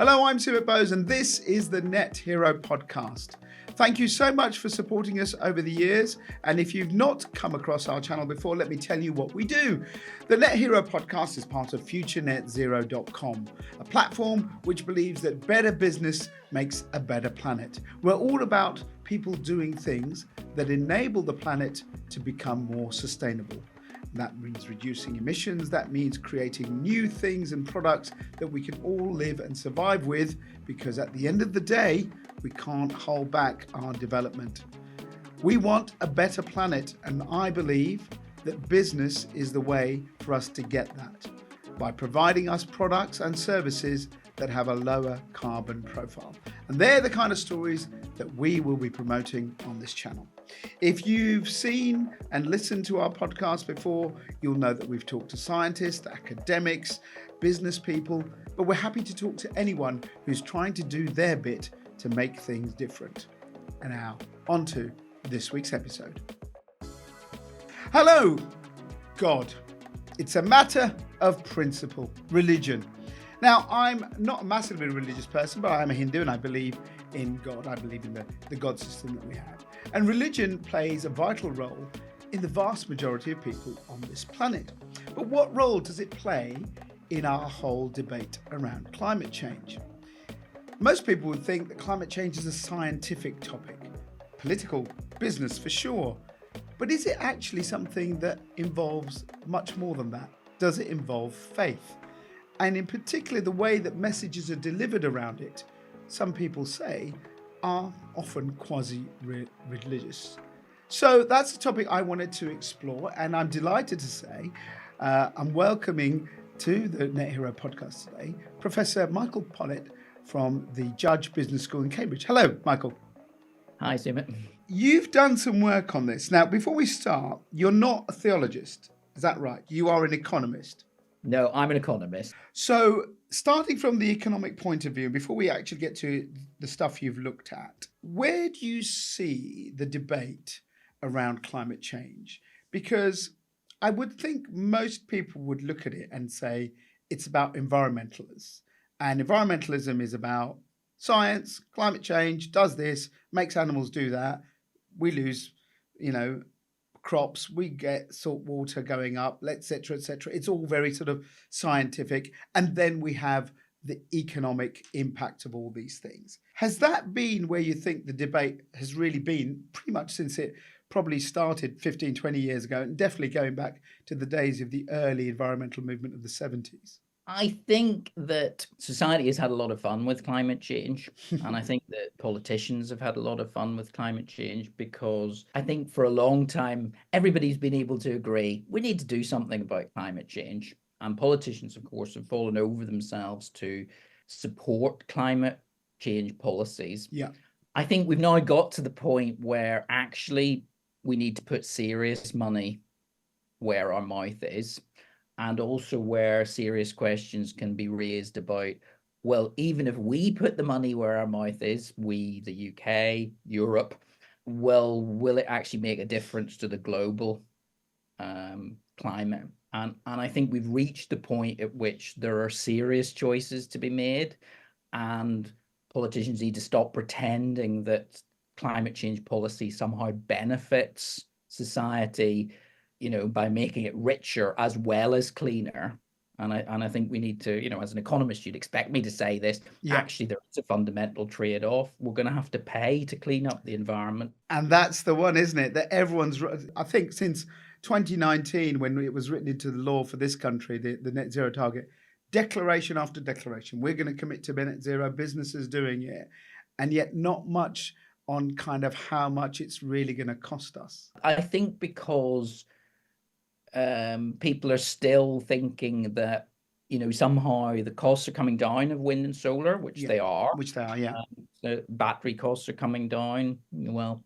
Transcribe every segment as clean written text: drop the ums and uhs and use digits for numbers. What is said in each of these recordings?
Hello, I'm Stuart Bowes, and this is the Net Hero podcast. Thank you so much for supporting us over the years. And if you've not come across our channel before, let me tell you what we do. The Net Hero podcast is part of FutureNetZero.com, a platform which believes that better business makes a better planet. We're all about people doing things that enable the planet to become more sustainable. That means reducing emissions. That means creating new things and products that we can all live and survive with, because at the end of the day, we can't hold back our development. We want a better planet, and I believe that business is the way for us to get that, by providing us products and services that have a lower carbon profile. And they're the kind of stories that we will be promoting on this channel. If you've seen and listened to our podcast before, you'll know that we've talked to scientists, academics, business people, but we're happy to talk to anyone who's trying to do their bit to make things different. And now, on to this week's episode. Hello, God. It's a matter of principle, religion. Now, I'm not a massively religious person, but I'm a Hindu and I believe in God. I believe in the God system that we have. And religion plays a vital role in the vast majority of people on this planet. But what role does it play in our whole debate around climate change? Most people would think that climate change is a scientific topic, political, business for sure. But is it actually something that involves much more than that? Does it involve faith? And in particular, the way that messages are delivered around it, some people say, are often quasi-religious. So that's the topic I wanted to explore, and I'm delighted to say I'm welcoming to the Net Hero podcast today Professor Michael Pollitt from the Judge Business School in Cambridge. Hello, Michael. Hi, Stuart. You've done some work on this. Now, before we start, you're not a theologist. Is that right? You are an economist. No, I'm an economist. So starting from the economic point of view, before we actually get to the stuff you've looked at, where do you see the debate around climate change? Because I would think most people would look at it and say it's about environmentalists. And environmentalism is about science, climate change, does this, makes animals do that. We lose, crops, we get salt water going up, etc., etc. It's all very sort of scientific. And then we have the economic impact of all these things. Has that been where you think the debate has really been pretty much since it probably started 15, 20 years ago, and definitely going back to the days of the early environmental movement of the 70s? I think that society has had a lot of fun with climate change. And I think that politicians have had a lot of fun with climate change, because I think for a long time, everybody's been able to agree we need to do something about climate change. And politicians, of course, have fallen over themselves to support climate change policies. Yeah. I think we've now got to the point where actually we need to put serious money where our mouth is. And also where serious questions can be raised about, well, even if we put the money where our mouth is, we, the UK, Europe, well, will it actually make a difference to the global climate? And I think we've reached the point at which there are serious choices to be made, and politicians need to stop pretending that climate change policy somehow benefits society, by making it richer as well as cleaner. And I think we need to, as an economist, you'd expect me to say this. Yeah. Actually, there is a fundamental trade-off. We're going to have to pay to clean up the environment. And that's the one, isn't it? That everyone's, I think since 2019, when it was written into the law for this country, the net zero target, declaration after declaration, we're going to commit to net zero, businesses doing it. And yet not much on kind of how much it's really going to cost us. I think because people are still thinking that, somehow the costs are coming down of wind and solar, which they are. Which they are, yeah. The battery costs are coming down, but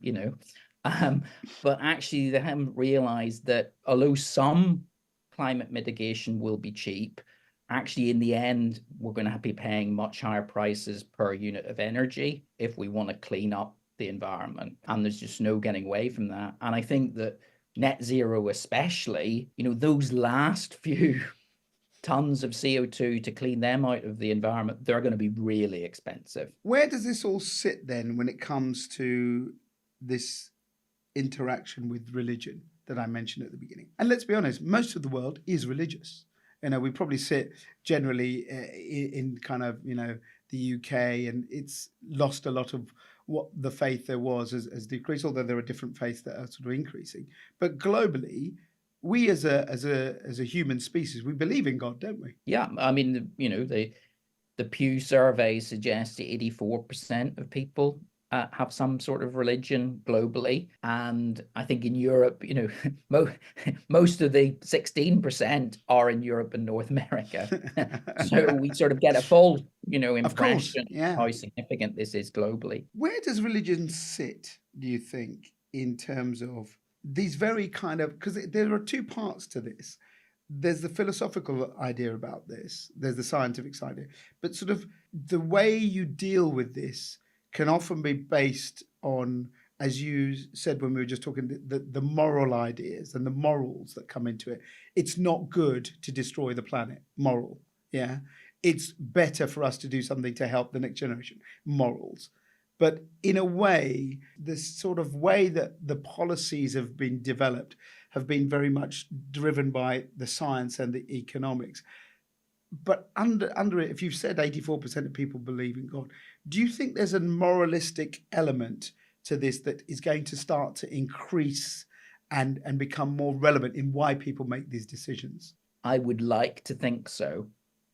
actually they haven't realized that although some climate mitigation will be cheap, actually in the end, we're going to be paying much higher prices per unit of energy if we want to clean up the environment. And there's just no getting away from that. And I think that net zero especially, those last few tons of CO2 to clean them out of the environment, they're going to be really expensive. Where does this all sit then when it comes to this interaction with religion that I mentioned at the beginning? And let's be honest, most of the world is religious. We probably sit generally in kind of, the UK, and it's lost a lot of what the faith there was has decreased, although there are different faiths that are sort of increasing. But globally, we as a human species, we believe in God, don't we? Yeah, I mean, the Pew survey suggests 84% of people have some sort of religion globally. And I think in Europe, most of the 16% are in Europe and North America. So we sort of get a full, impression of how significant this is globally. Where does religion sit, do you think, in terms of these very kind of, because there are two parts to this. There's the philosophical idea about this, there's the scientific side, but sort of the way you deal with this can often be based on, as you said when we were just talking, the moral ideas and the morals that come into it. It's not good to destroy the planet, moral. Yeah. It's better for us to do something to help the next generation, morals. But in a way, this sort of way that the policies have been developed have been very much driven by the science and the economics. But under it, if you've said 84% of people believe in God, do you think there's a moralistic element to this that is going to start to increase and become more relevant in why people make these decisions? I would like to think so.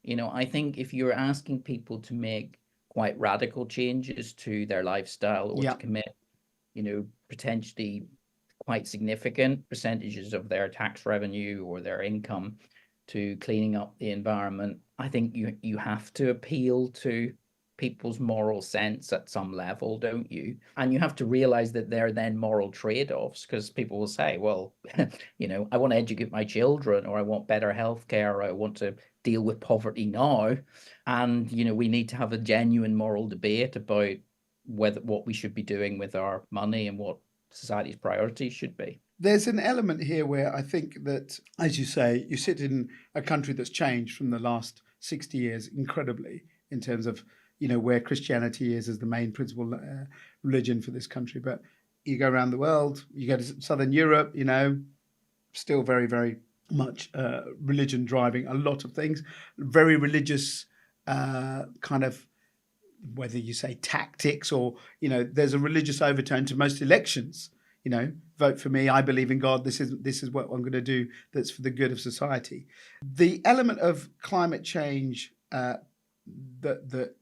I think if you're asking people to make quite radical changes to their lifestyle or to commit, potentially quite significant percentages of their tax revenue or their income to cleaning up the environment, I think you have to appeal to people's moral sense at some level, don't you? And you have to realize that there are then moral trade-offs, because people will say, well, I want to educate my children, or I want better healthcare, or I want to deal with poverty now. And, we need to have a genuine moral debate about what we should be doing with our money and what society's priorities should be. There's an element here where I think that, as you say, you sit in a country that's changed from the last 60 years incredibly in terms of, where Christianity is as the main principal religion for this country. But you go around the world, you go to Southern Europe, still very, very much religion driving a lot of things, very religious kind of, whether you say tactics or, there's a religious overtone to most elections. Vote for me, I believe in God, this is what I'm going to do that's for the good of society. The element of climate change, that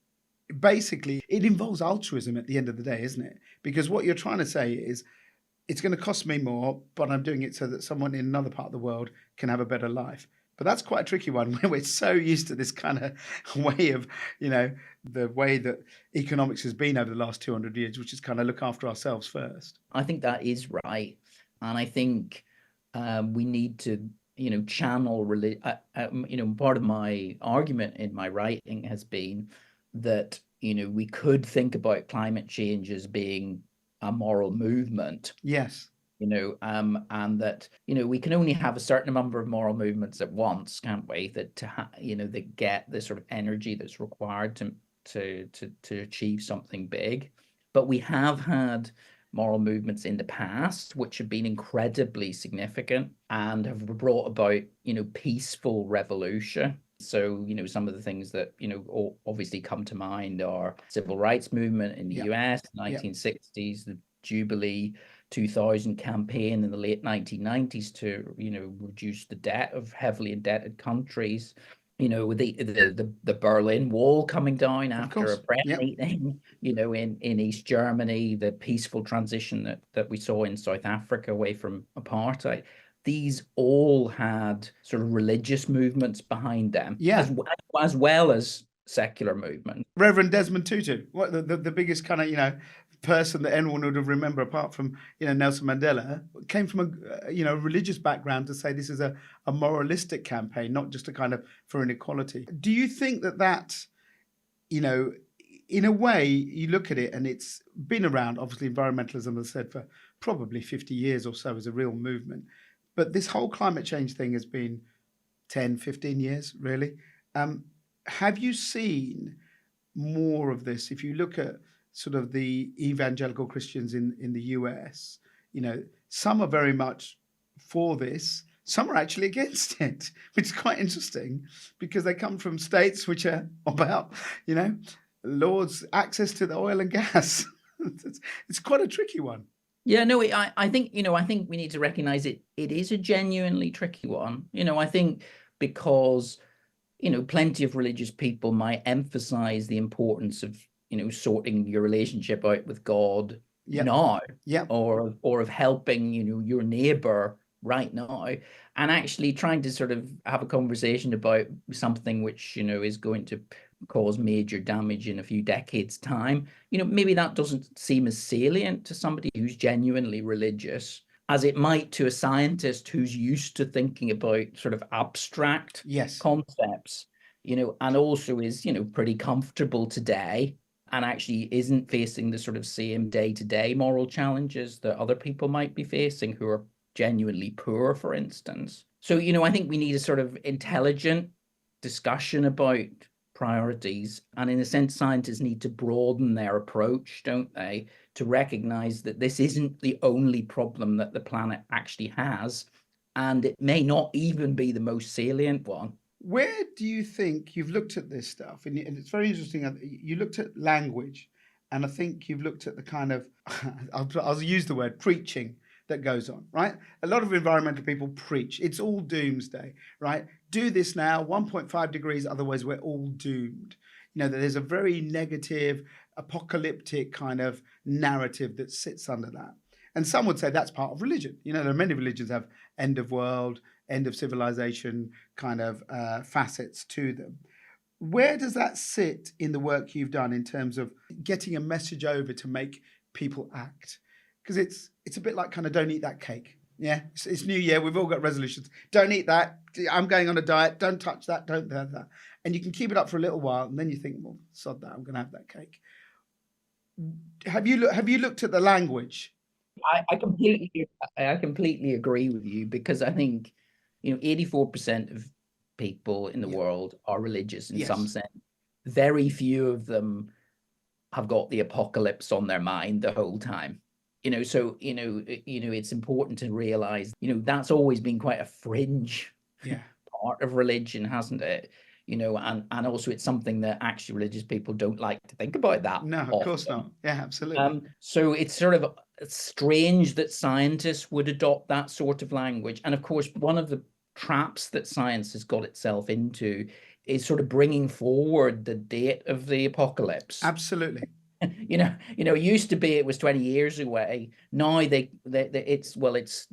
basically it involves altruism at the end of the day, isn't it? Because what you're trying to say is, it's going to cost me more, but I'm doing it so that someone in another part of the world can have a better life. But that's quite a tricky one, where we're so used to this kind of way of, the way that economics has been over the last 200 years, which is kind of look after ourselves first. I think that is right. And I think we need to, channel, part of my argument in my writing has been that, we could think about climate change as being a moral movement. Yes. And that, we can only have a certain number of moral movements at once, can't we? That that get the sort of energy that's required to achieve something big. But we have had moral movements in the past which have been incredibly significant and have brought about, peaceful revolution. So, some of the things that, obviously come to mind are civil rights movement in the US, 1960s, the Jubilee 2000 campaign in the late 1990s to, reduce the debt of heavily indebted countries. With the Berlin Wall coming down after a prayer meeting, in East Germany, the peaceful transition that we saw in South Africa away from apartheid. These all had sort of religious movements behind them, as well as secular movement. Reverend Desmond Tutu, what the biggest kind of person that anyone would have remember apart from Nelson Mandela, came from a religious background to say this is a moralistic campaign, not just a kind of for inequality. Do you think that in a way you look at it and it's been around, obviously environmentalism, as I said, for probably 50 years or so as a real movement, but this whole climate change thing has been 10, 15 years, really. Have you seen more of this? If you look at sort of the evangelical Christians in the US, some are very much for this. Some are actually against it, which is quite interesting because they come from states which are about, Lord's access to the oil and gas. It's quite a tricky one. Yeah, no, I think, I think we need to recognize it. It is a genuinely tricky one. I think because, plenty of religious people might emphasize the importance of, sorting your relationship out with God now, or of helping, your neighbor right now, and actually trying to sort of have a conversation about something which, is going to cause major damage in a few decades' time. Maybe that doesn't seem as salient to somebody who's genuinely religious as it might to a scientist who's used to thinking about sort of abstract concepts, and also is, pretty comfortable today and actually isn't facing the sort of same day-to-day moral challenges that other people might be facing who are genuinely poor, for instance. So, I think we need a sort of intelligent discussion about priorities. And in a sense, scientists need to broaden their approach, don't they, to recognize that this isn't the only problem that the planet actually has. And it may not even be the most salient one. Where do you think you've looked at this stuff? And it's very interesting. You looked at language, and I think you've looked at the kind of, I'll use the word preaching that goes on, right? A lot of environmental people preach. It's all doomsday, right? Do this now, 1.5 degrees, otherwise we're all doomed. There's a very negative, apocalyptic kind of narrative that sits under that. And some would say that's part of religion. There are many religions have end of world, end of civilization kind of facets to them. Where does that sit in the work you've done in terms of getting a message over to make people act? Because it's a bit like kind of don't eat that cake. Yeah, it's New Year. We've all got resolutions. Don't eat that. I'm going on a diet. Don't touch that. Don't have that. And you can keep it up for a little while, and then you think, well, sod that. I'm going to have that cake. Have you looked at the language? I completely agree with you, because I think 84% of people in the world are religious in some sense. Very few of them have got the apocalypse on their mind the whole time. So it's important to realize that's always been quite a fringe part of religion, hasn't it? And also it's something that actually religious people don't like to think about that. No, of course not. Yeah, absolutely. So it's sort of strange that scientists would adopt that sort of language. And of course, one of the traps that science has got itself into is sort of bringing forward the date of the apocalypse. Absolutely. Used to be it was 20 years away. Now it's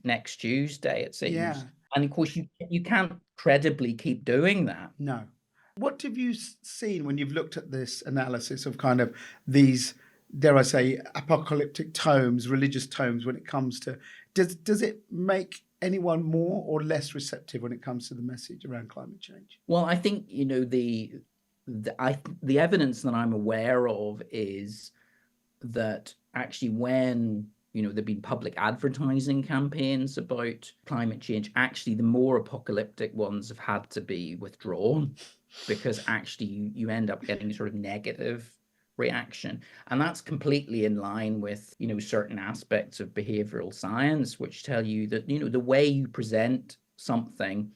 next Tuesday, it seems. Yeah. And of course, you can't credibly keep doing that. No. What have you seen when you've looked at this analysis of kind of these, dare I say, apocalyptic tomes, religious tomes, when it comes to, does it make anyone more or less receptive when it comes to the message around climate change? Well, I think, the evidence that I'm aware of is that actually when there've been public advertising campaigns about climate change, actually the more apocalyptic ones have had to be withdrawn, because actually you end up getting sort of negative reaction. And that's completely in line with certain aspects of behavioral science, which tell you that the way you present something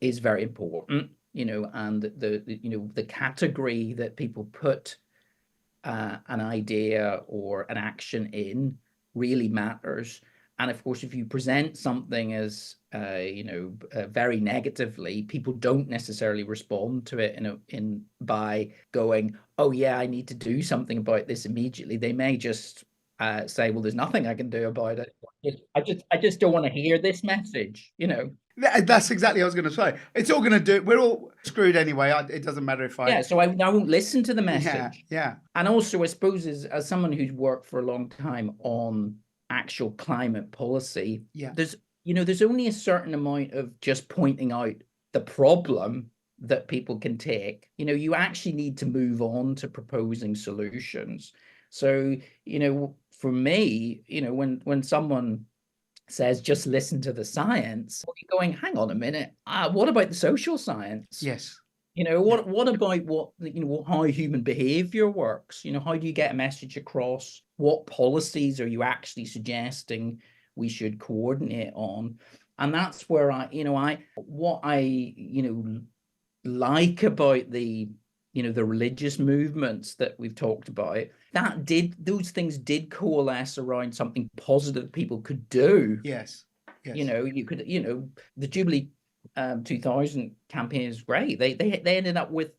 is very important. And the category that people put an idea or an action in really matters. And of course, if you present something as very negatively, people don't necessarily respond to it by going, "Oh yeah, I need to do something about this immediately." They may just say, "Well, there's nothing I can do about it. I just don't want to hear this message." That's exactly what I was going to say. It's all going to do. We're all screwed anyway. It doesn't matter if I. Yeah, so I won't listen to the message. Yeah. And also, I suppose, as someone who's worked for a long time on actual climate policy, there's only a certain amount of just pointing out the problem that people can take. You actually need to move on to proposing solutions. So, for me, when someone says just listen to the science, you're going, hang on a minute, what about the social science? Yes. What about how human behavior works? How do you get a message across? What policies are you actually suggesting we should coordinate on? And that's where what I like about the religious movements that we've talked about, those things did coalesce around something positive people could do. Yes. You could, the Jubilee 2000 campaign is great. They ended up with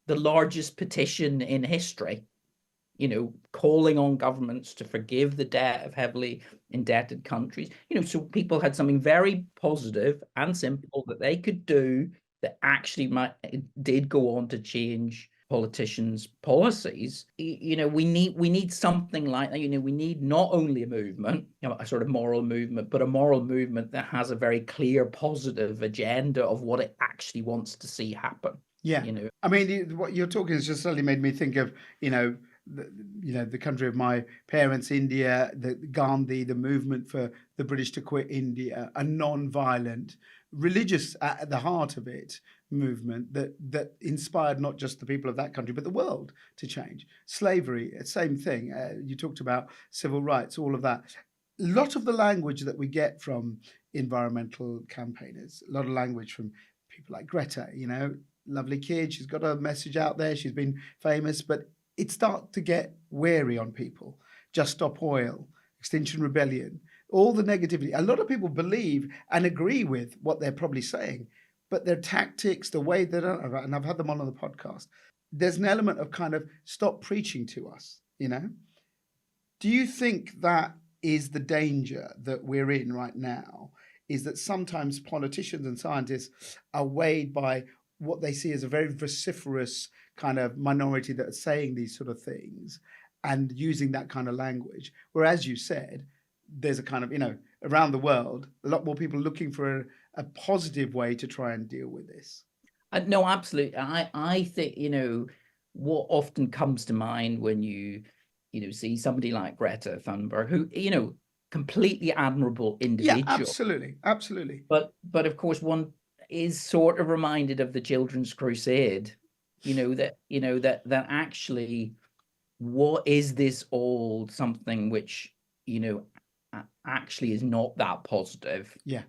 the largest petition in history, calling on governments to forgive the debt of heavily indebted countries. So people had something very positive and simple that they could do that actually did go on to change politicians' policies. We need something like that. We need not only a movement, a sort of moral movement, but a moral movement that has a very clear positive agenda of what it actually wants to see happen. Yeah. I mean, what you're talking has just suddenly made me think of, the country of my parents, India, the Gandhi, the movement for the British to quit India, a non-violent, religious at the heart of it movement that inspired not just the people of that country but the world to change. Slavery, same thing. You talked about civil rights, all of that. A lot of the language that we get from environmental campaigners, a lot of language from people like Greta, lovely kid, she's got a message out there, she's been famous, but it starts to get weary on people. Just Stop Oil, Extinction Rebellion, all the negativity. A lot of people believe and agree with what they're probably saying, but their tactics, the way that, and I've had them on the podcast, there's an element of kind of stop preaching to us, Do you think that is the danger that we're in right now, is that sometimes politicians and scientists are weighed by what they see as a very vociferous kind of minority that are saying these sort of things and using that kind of language? Whereas you said, there's a kind of, around the world, a lot more people looking for a positive way to try and deal with this. No, absolutely. I think, what often comes to mind when you see somebody like Greta Thunberg, who, completely admirable individual. Yeah, absolutely. But of course, one is sort of reminded of the Children's Crusade, that actually, what is this all something which, actually is not that positive. Yeah.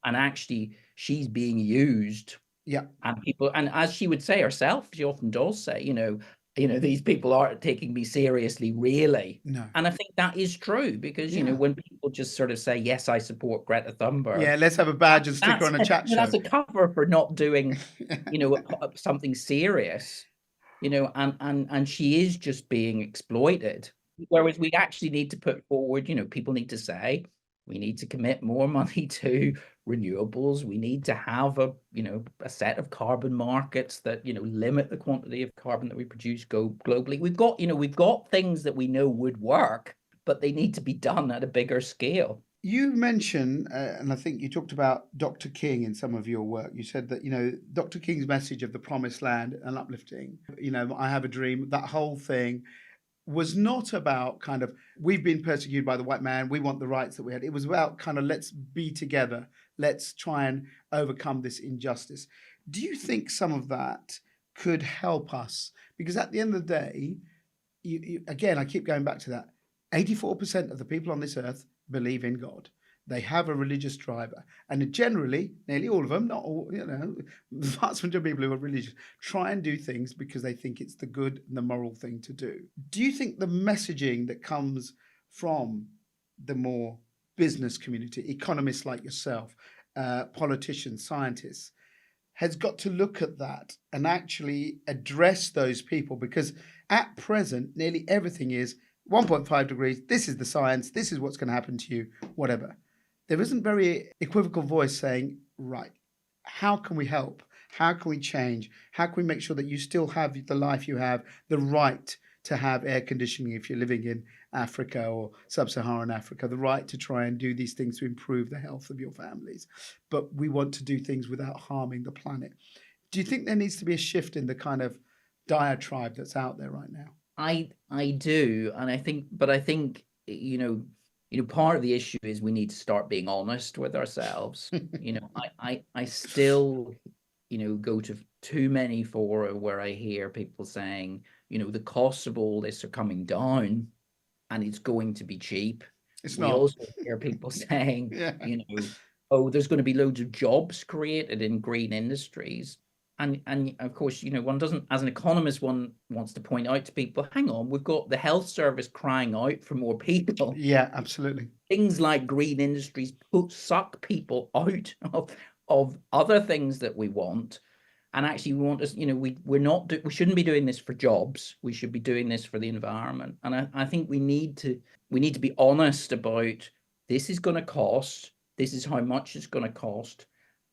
And actually she's being used. Yeah. And people, and as she would say herself, she often does say, these people aren't taking me seriously, really. No. And I think that is true because, when people just sort of say, yes, I support Greta Thunberg. Yeah, let's have a badge and sticker on a chat show. That's a cover for not doing, something serious, and she is just being exploited. Whereas we actually need to put forward, people need to say, we need to commit more money to renewables. We need to have a set of carbon markets that, limit the quantity of carbon that we produce globally. We've got things that we know would work, but they need to be done at a bigger scale. You mentioned, and I think you talked about Dr. King in some of your work. You said that, Dr. King's message of the promised land and uplifting, I have a dream, that whole thing was not about kind of, we've been persecuted by the white man, we want the rights that we had. It was about kind of, let's be together. Let's try and overcome this injustice. Do you think some of that could help us? Because at the end of the day, again, I keep going back to that, 84% of the people on this earth believe in God. They have a religious driver. And generally, nearly all of them, not all, the vast majority of people who are religious, try and do things because they think it's the good and the moral thing to do. Do you think the messaging that comes from the more business community, economists like yourself, politicians, scientists, has got to look at that and actually address those people? Because at present, nearly everything is 1.5 degrees, this is the science, this is what's going to happen to you, whatever. There isn't very equivocal voice saying, right, how can we help? How can we change? How can we make sure that you still have the life you have, the right to have air conditioning if you're living in Africa or sub-Saharan Africa, the right to try and do these things to improve the health of your families. But we want to do things without harming the planet. Do you think there needs to be a shift in the kind of diatribe that's out there right now? I do, and I think, part of the issue is we need to start being honest with ourselves. I still, go to too many fora where I hear people saying, the costs of all this are coming down and it's going to be cheap. It's We not. also hear people saying, Yeah. oh, there's going to be loads of jobs created in green industries. And of course, one doesn't, as an economist, one wants to point out to people, hang on, we've got the health service crying out for more people. Yeah, absolutely. Things like green industries suck people out of other things that we want. And actually, we want us, we shouldn't be doing this for jobs. We should be doing this for the environment. And I think we need to be honest about, this is going to cost, this is how much it's going to cost,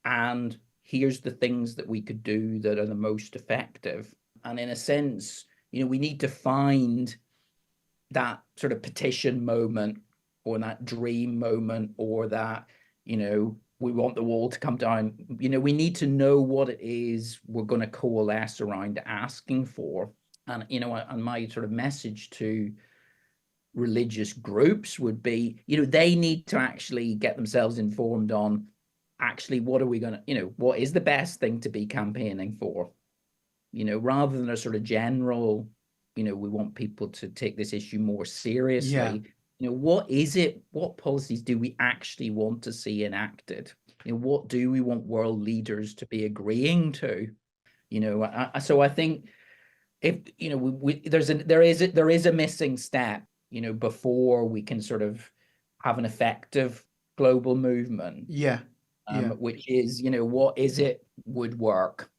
and here's the things that we could do that are the most effective. And in a sense, we need to find that sort of petition moment, or that dream moment, or that, we want the wall to come down. We need to know what it is we're going to coalesce around asking for. And, and my sort of message to religious groups would be, they need to actually get themselves informed on, actually, what are we going to, what is the best thing to be campaigning for? Rather than a sort of general, we want people to take this issue more seriously. Yeah. What is it? What policies do we actually want to see enacted? What do we want world leaders to be agreeing to? So I think if there is a missing step, before we can sort of have an effective global movement. Yeah. Which is, what is it would work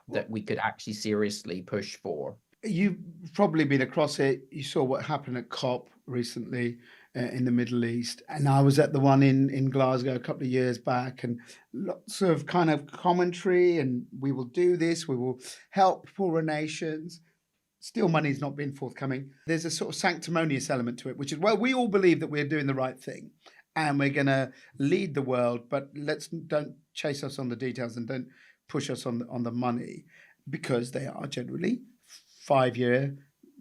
that we could actually seriously push for? You've probably been across it. You saw what happened at COP recently in the Middle East. And I was at the one in Glasgow a couple of years back, and lots of kind of commentary, and we will do this, we will help poorer nations. Still, money's not been forthcoming. There's a sort of sanctimonious element to it, which is, well, we all believe that we're doing the right thing and we're going to lead the world, but don't chase us on the details and don't push us on the money, because they are generally 5-year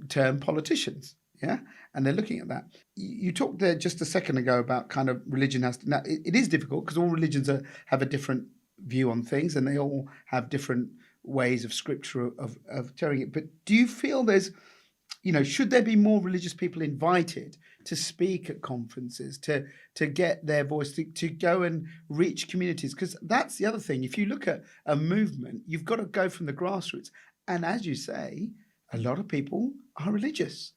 term politicians. Yeah. And they're looking at that. You talked there just a second ago about kind of religion has to, now it is difficult because all religions have a different view on things, and they all have different ways of scripture of telling it. But do you feel there's, should there be more religious people invited to speak at conferences, to get their voice, to go and reach communities? Because that's the other thing. If you look at a movement, you've got to go from the grassroots. And as you say, a lot of people are religious.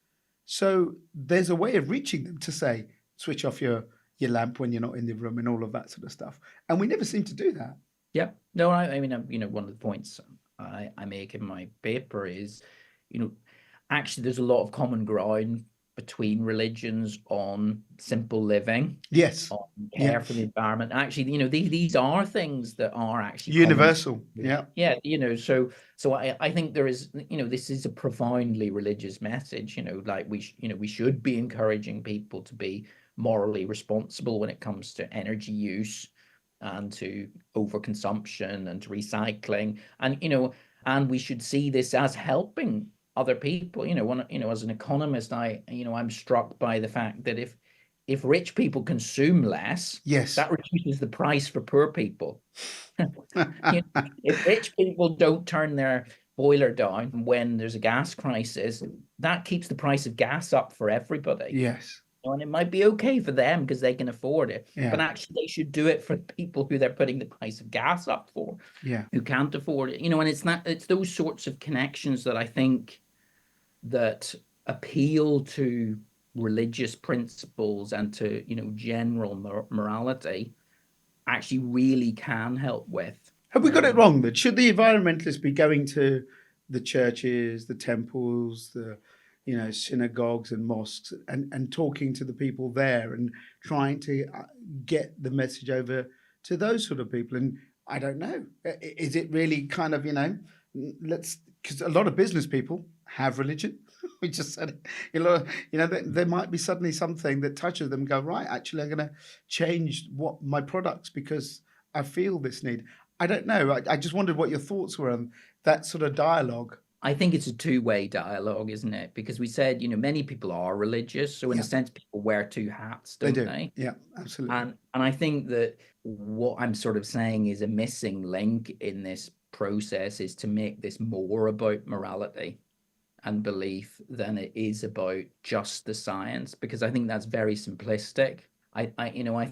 So there's a way of reaching them to say, switch off your lamp when you're not in the room and all of that sort of stuff. And we never seem to do that. Yeah. No, I mean, one of the points I make in my paper is, actually there's a lot of common ground between religions on simple living. Yes. On care for the environment. Actually, these are things that are actually universal. Common. Yeah. Yeah. So I think there is, this is a profoundly religious message, like we should be encouraging people to be morally responsible when it comes to energy use and to overconsumption and to recycling. And we should see this as helping other people. As an economist, I'm struck by the fact that if rich people consume less, yes, that reduces the price for poor people. If rich people don't turn their boiler down when there's a gas crisis, that keeps the price of gas up for everybody. Yes. And it might be okay for them because they can afford it, but actually they should do it for people who they're putting the price of gas up for, who can't afford it. And it's those sorts of connections that I think that appeal to religious principles and to, general morality actually really can help with. Have we got it wrong then? Should the environmentalists be going to the churches, the temples, the synagogues and mosques and talking to the people there and trying to get the message over to those sort of people? And I don't know, is it really kind of, because a lot of business people have religion. We just said it. There might be suddenly something that touches them and go, right, actually, I'm going to change what my products because I feel this need. I don't know. I just wondered what your thoughts were on that sort of dialogue. I think it's a two-way dialogue, isn't it? Because we said, many people are religious, so in a sense, people wear two hats, They don't do. they? Yeah, absolutely. And I think that what I'm sort of saying is a missing link in this process is to make this more about morality and belief than it is about just the science, because I think that's very simplistic. I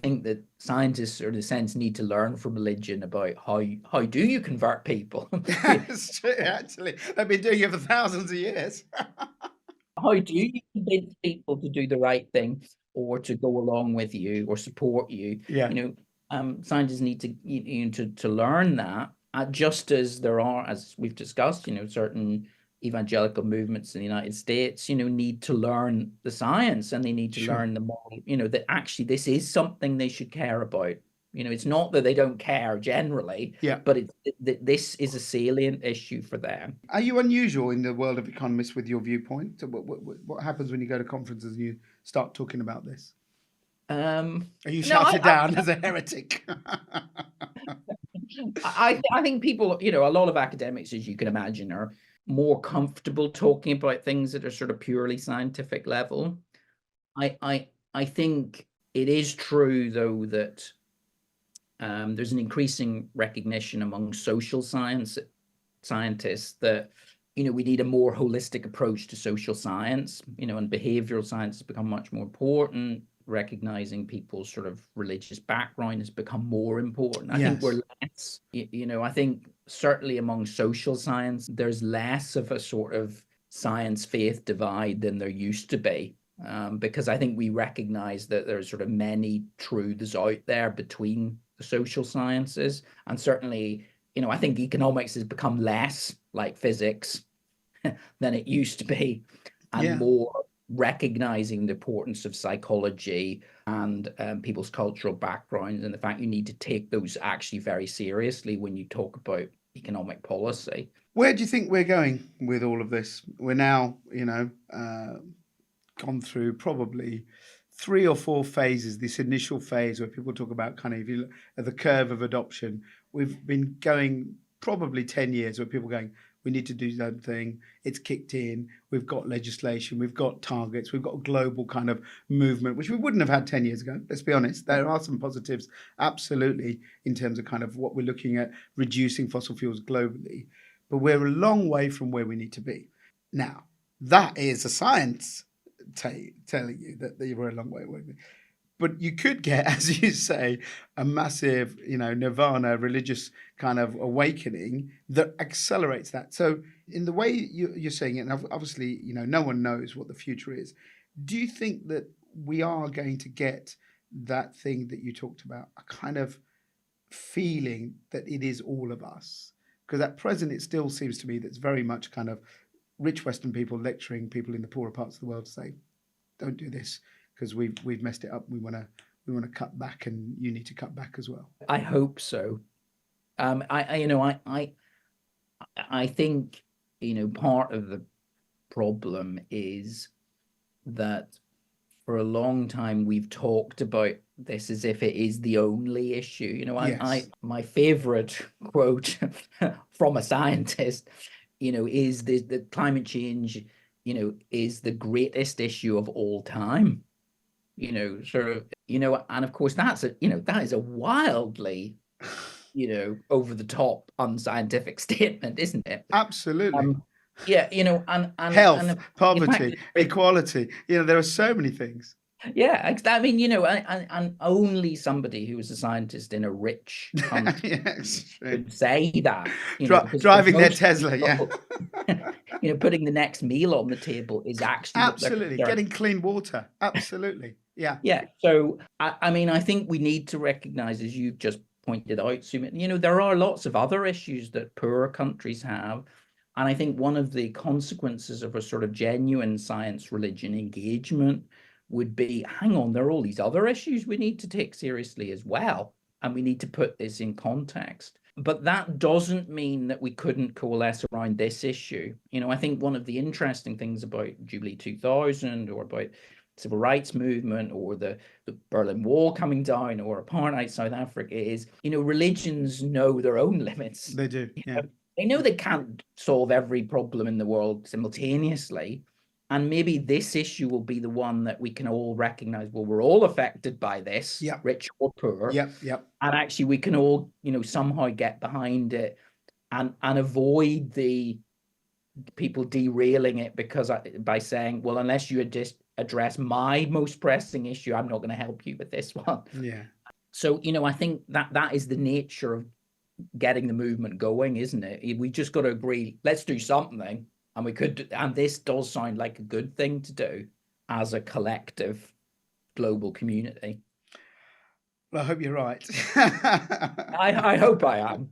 think that scientists, in a sense, need to learn from religion about how do you convert people? It's true, actually. They've been doing it for thousands of years. How do you convince people to do the right thing or to go along with you or support you? Yeah. Scientists need to learn that, just as there are, as we've discussed, certain evangelical movements in the United States, need to learn the science, and they need to Sure. learn the moral, that actually this is something they should care about. It's not that they don't care generally, Yeah. but this is a salient issue for them. Are you unusual in the world of economists with your viewpoint? So what happens when you go to conferences and you start talking about this? Are you No, shouted down as a heretic? I think people, a lot of academics, as you can imagine, are more comfortable talking about things that are sort of purely scientific level. I think it is true, though, that there's an increasing recognition among social scientists that we need a more holistic approach to social science, and behavioral science has become much more important. Recognizing people's sort of religious background has become more important. I think we're less, I think certainly among social science, there's less of a sort of science-faith divide than there used to be. Because I think we recognize that there's sort of many truths out there between the social sciences. And certainly, I think economics has become less like physics than it used to be, and more recognizing the importance of psychology and people's cultural backgrounds, and the fact you need to take those actually very seriously when you talk about economic policy. Where do you think we're going with all of this? We're now, gone through probably 3 or 4 phases. This initial phase where people talk about kind of, if you look at the curve of adoption, we've been going probably 10 years where people are going, we need to do something. It's kicked in. We've got legislation. We've got targets. We've got a global kind of movement, which we wouldn't have had 10 years ago. Let's be honest. There are some positives, absolutely, in terms of kind of what we're looking at, reducing fossil fuels globally. But we're a long way from where we need to be. Now, that is a science telling you that we're a long way away. But you could get, as you say, a massive, nirvana, religious kind of awakening that accelerates that. So in the way you're saying it, and obviously, no one knows what the future is. Do you think that we are going to get that thing that you talked about, a kind of feeling that it is all of us? Because at present, it still seems to me that's very much kind of rich Western people lecturing people in the poorer parts of the world to say, don't do this, because we've messed it up. We want to cut back, and you need to cut back as well. I hope so. I think part of the problem is that for a long time we've talked about this as if it is the only issue. My favorite quote from a scientist, is that climate change, is the greatest issue of all time. And of course that is a wildly, over the top unscientific statement, isn't it? Absolutely. And health, and poverty, equality. There are so many things. Yeah, I mean, and only somebody who is a scientist in a rich country would say that. Driving their Tesla, putting the next meal on the table is actually absolutely getting clean water. Absolutely, yeah. So I mean, I think we need to recognize, as you've just pointed out, Sumit, there are lots of other issues that poorer countries have. And I think one of the consequences of a sort of genuine science religion engagement would be, hang on, there are all these other issues we need to take seriously as well. And we need to put this in context. But that doesn't mean that we couldn't coalesce around this issue. I think one of the interesting things about Jubilee 2000 or about civil rights movement or the Berlin Wall coming down or apartheid South Africa is, religions know their own limits. They do, yeah. They know they can't solve every problem in the world simultaneously. And maybe this issue will be the one that we can all recognize, well, we're all affected by this, Yep. rich or poor. Yep. And actually we can all, somehow get behind it and avoid the people derailing it by saying, well, unless you just address my most pressing issue, I'm not going to help you with this one. Yeah. So, I think that is the nature of getting the movement going, isn't it? We just got to agree, let's do something. And this does sound like a good thing to do as a collective global community. Well, I hope you're right. I hope I am.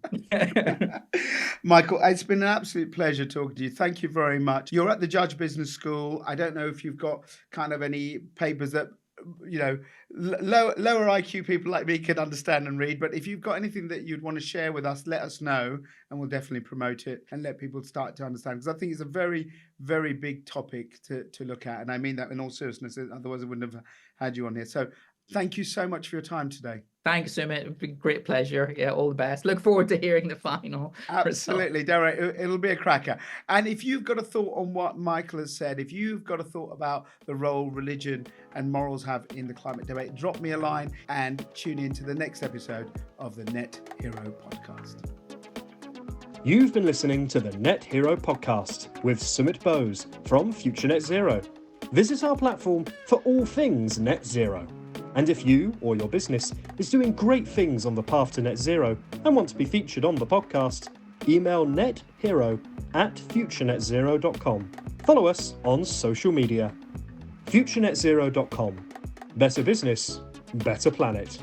Michael, it's been an absolute pleasure talking to you. Thank you very much. You're at the Judge Business School. I don't know if you've got kind of any papers that, lower IQ people like me can understand and read. But if you've got anything that you'd want to share with us, let us know and we'll definitely promote it and let people start to understand. Because I think it's a very, very big topic to look at. And I mean that in all seriousness. Otherwise, I wouldn't have had you on here. So thank you so much for your time today. Thanks, Sumit. It's been a great pleasure. Yeah, all the best. Look forward to hearing the final. Absolutely, Derek. It'll be a cracker. And if you've got a thought on what Michael has said, if you've got a thought about the role religion and morals have in the climate debate, drop me a line and tune in to the next episode of the Net Hero Podcast. You've been listening to the Net Hero Podcast with Sumit Bose from Future Net Zero. Visit our platform for all things net zero. And if you or your business is doing great things on the path to net zero and want to be featured on the podcast, email nethero@futurenetzero.com. Follow us on social media. futurenetzero.com. Better business, better planet.